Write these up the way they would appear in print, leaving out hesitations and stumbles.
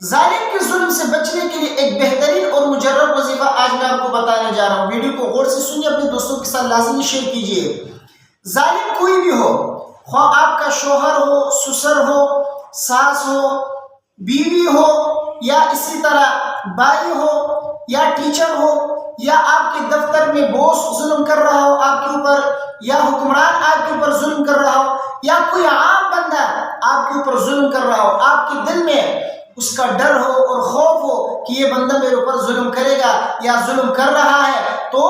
ظالم کے ظلم سے بچنے کے لیے ایک بہترین اور مجرب وظیفہ آج میں آپ کو بتانے جا رہا ہوں۔ ویڈیو کو غور سے سنیے، اپنے دوستوں کے ساتھ لازمی شیئر کیجیے۔ ظالم کوئی بھی ہو، خواہ آپ کا شوہر ہو، سسر ہو، ساس ہو، بیوی ہو، یا اسی طرح بھائی ہو، یا ٹیچر ہو، یا آپ کے دفتر میں باس ظلم کر رہا ہو آپ کے اوپر، یا حکمران آپ کے اوپر ظلم کر رہا ہو، یا کوئی عام بندہ آپ کے اوپر ظلم کر رہا ہو، آپ کے دل میں اس کا ڈر ہو اور خوف ہو کہ یہ بندہ میرے اوپر ظلم کرے گا یا ظلم کر رہا ہے، تو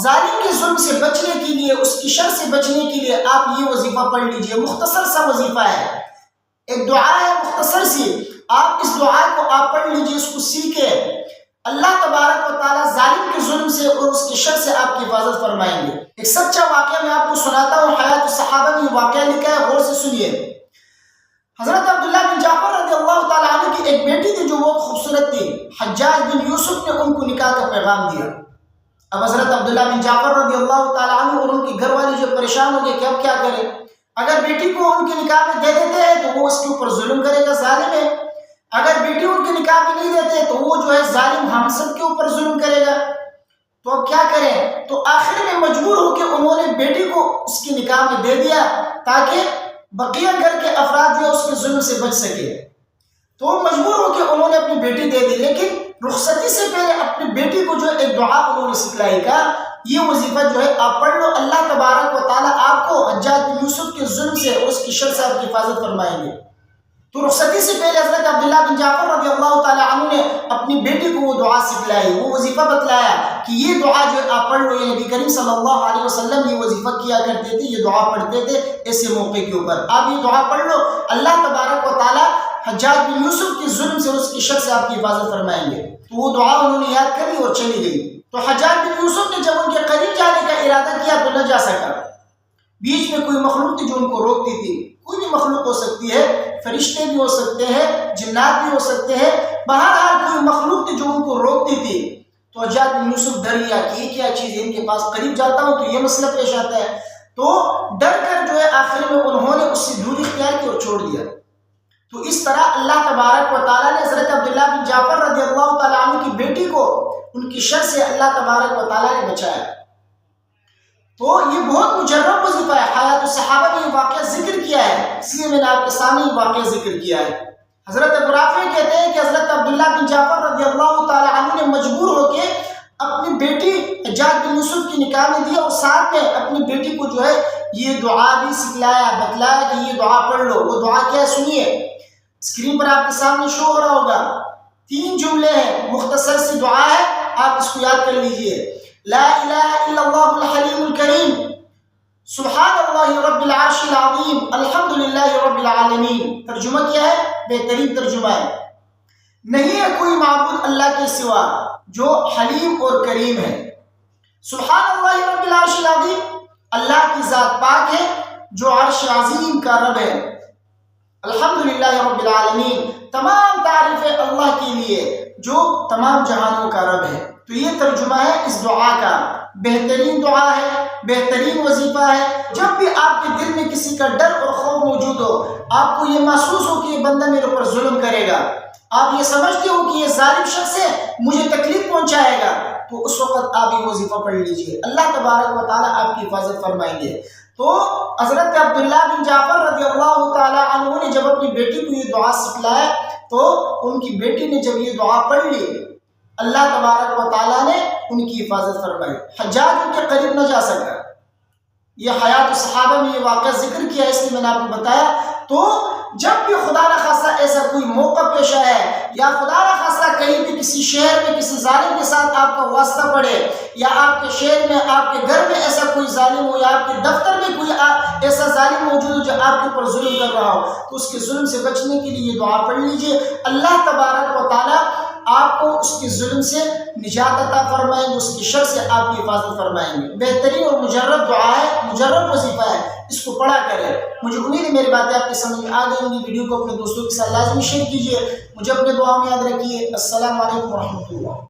ظالم کے ظلم سے بچنے کے لیے، اس کی شر سے بچنے کے لیے آپ یہ وظیفہ پڑھ لیجئے۔ مختصر سا وظیفہ ہے، ایک دعا ہے مختصر سی، آپ اس دعا کو آپ پڑھ لیجئے، اس کو سیکھیں۔ اللہ تبارک و تعالیٰ ظالم کے ظلم سے اور اس کی شر سے آپ کی حفاظت فرمائیں گے۔ ایک سچا واقعہ میں آپ کو سناتا ہوں، حیات الصحابہ میں یہ واقعہ لکھا ہے، غور سے سنیے۔ حضرت عبداللہ بن جعفر رضی اللہ تعالیٰ عنہ کی ایک بیٹی تھی جو بہت خوبصورت تھی۔ حجاج بن یوسف نے ان کو نکاح کا پیغام دیا۔ اب حضرت عبداللہ بن جعفر رضی اللہ تعالیٰ عنہ اور ان کی گھر والی جو پریشان ہو گئے کہ اب کیا کریں، اگر بیٹی کو ان کے نکاح میں دے دیتے ہیں تو وہ اس کے اوپر ظلم کرے گا، ظالم ہے، اگر بیٹی ان کے نکاح میں نہیں دیتے تو وہ جو ہے ظالم ہم سب کے اوپر ظلم کرے گا، تو اب کیا کریں؟ تو آخر میں مجبور ہو کے انہوں نے بیٹی کو اس کے نکاح میں دے دیا تاکہ بقیہ گھر کے افراد جو اس کے ظلم سے بچ سکے۔ تو مجبور ہو کے انہوں نے اپنی بیٹی دے دی، لیکن رخصتی سے پہلے اپنی بیٹی کو جو ایک دعا انہوں نے سکھلائی، کا یہ وظیفہ جو ہے آپ پڑھ لو، اللہ تبارک و تعالیٰ آپ کو حجاج بن یوسف کے ظلم سے اور اس کی شر سے آپ کی حفاظت فرمائیں گے۔ تو رخصتی سے پہلے حضرت عبداللہ بن جعفر رضی اللہ تعالیٰ عنہ نے اپنی بیٹی کو وہ دعا سکھلائی، وہ وظیفہ بتلایا کہ یہ دعا جو ہے آپ پڑھ لو۔ یہ نبی کریم صلی اللہ علیہ وسلم یہ وظیفہ کیا کرتے تھے، یہ دعا پڑھتے تھے ایسے موقع کے اوپر۔ آپ یہ دعا پڑھ لو، اللہ تبارک و تعالیٰ حجاج بن یوسف کے ظلم سے اور اس کی شر سے آپ کی حفاظت فرمائیں گے۔ تو وہ دعا انہوں نے یاد کری اور چلی گئی۔ تو حجاج بن یوسف نے جب ان کے قریب جانے کا ارادہ کیا تو نہ جا سکا، بیچ میں کوئی مخلوق تھی جو ان کو روکتی تھی۔ کوئی بھی مخلوق ہو سکتی ہے، فرشتے بھی ہو سکتے ہیں، جنات بھی ہو سکتے ہیں، بہرحال کوئی مخلوق تھی جو ان کو روکتی تھی۔ تو حجاج بن یوسف ڈر گیا کہ یہ کیا چیز ہے، ان کے پاس قریب جاتا ہوں تو یہ مسئلہ پیش آتا ہے، تو ڈر کر جو ہے آخر میں انہوں نے اس سے دوری اختیار کی اور چھوڑ دیا۔ تو اس طرح اللہ تبارک و تعالیٰ نے حضرت عبداللہ بن جعفر رضی اللہ تعالیٰ عنہ کی بیٹی کو ان کی شر سے اللہ تبارک و تعالیٰ نے بچایا۔ تو یہ بہت مجرب وظیفہ ہے، حیات الصحابہ نے یہ واقعہ ذکر کیا ہے، اس لیے میں نے آپ کے سامنے یہ واقعہ ذکر کیا ہے۔ حضرت ابو رافع کہتے ہیں کہ حضرت عبداللہ بن جعفر رضی اللہ تعالیٰ عنہ نے مجبور ہو کے اپنی بیٹی حجاج بن یوسف کی نکاح میں دیا، اور ساتھ میں اپنی بیٹی کو جو ہے یہ دعا بھی سکھلایا، بتلایا کہ یہ دعا پڑھ لو۔ وہ دعا کیا ہے سنیے، اسکرین پر آپ کے سامنے شو ہو رہا ہوگا، 3 جملے ہیں، مختصر سی دعا ہے، آپ اس کو یاد کر لیجئے۔ لا الہ الا اللہ الحلیم الکریم، سبحان اللہ رب العرش العظیم، الحمدللہ رب العالمین۔ ترجمہ کیا ہے؟ بہترین ترجمہ ہے، نہیں ہے کوئی معبود اللہ کے سوا جو حلیم اور کریم ہے۔ سبحان اللہ رب العرش العظیم، اللہ کی ذات پاک ہے جو عرش عظیم کا رب ہے۔ الحمدللہ رب العالمین، تمام تعریفیں اللہ کے لیے جو تمام جہانوں کا رب ہے۔ تو یہ ترجمہ ہے اس دعا کا، بہترین دعا ہے، بہترین وظیفہ ہے۔ جب بھی آپ کے دل میں کسی کا ڈر اور خوف موجود ہو، آپ کو یہ محسوس ہو کہ یہ بندہ میرے اوپر ظلم کرے گا، آپ یہ سمجھتے ہو کہ یہ ظالم شخص ہے، مجھے تکلیف پہنچائے گا، تو اس وقت آپ یہ وظیفہ پڑھ لیجئے، اللہ تبارک و تعالیٰ آپ کی حفاظت فرمائیں گے۔ تو حضرت عبداللہ بن جعفر رضی اللہ تعالیٰ عنہ نے جب اپنی بیٹی کو یہ دعا سکھلایا تو ان کی بیٹی نے جب یہ دعا پڑھ لی، اللہ تبارک و تعالیٰ نے ان کی حفاظت فرمائی، حجاج ان کے قریب نہ جا سکا۔ یہ حیات الصحابہ میں یہ واقعہ ذکر کیا، اس لیے میں نے آپ کو بتایا۔ تو جب بھی خدا نخواستہ ایسا کوئی موقع پیش آئے، یا خدا نخواستہ کہیں بھی کسی شہر میں کسی ظالم کے ساتھ آپ کا واسطہ پڑے، یا آپ کے شہر میں، آپ کے گھر میں ایسا کوئی ظالم ہو، یا آپ کے دفتر میں کوئی ایسا ظالم موجود ہو جو آپ کے اوپر ظلم کر رہا ہو، تو اس کے ظلم سے بچنے کے لیے یہ دعا پڑھ لیجئے، اللہ تبارک و تعالیٰ آپ کو اس کے ظلم سے نجات عطا فرمائیں گے، اس کی شر سے آپ کی حفاظت فرمائیں گے۔ بہترین اور مجرب دعا ہے، مجرب وظیفہ ہے، اس کو پڑھا کریں۔ مجھے امید ہے میری باتیں آپ کی سمجھ میں آ گئی ہوں گی۔ ویڈیو کو اپنے دوستوں کے ساتھ لازمی شیئر کیجیے، مجھے اپنے دعا میں یاد رکھیے۔ السلام علیکم ورحمۃ اللہ۔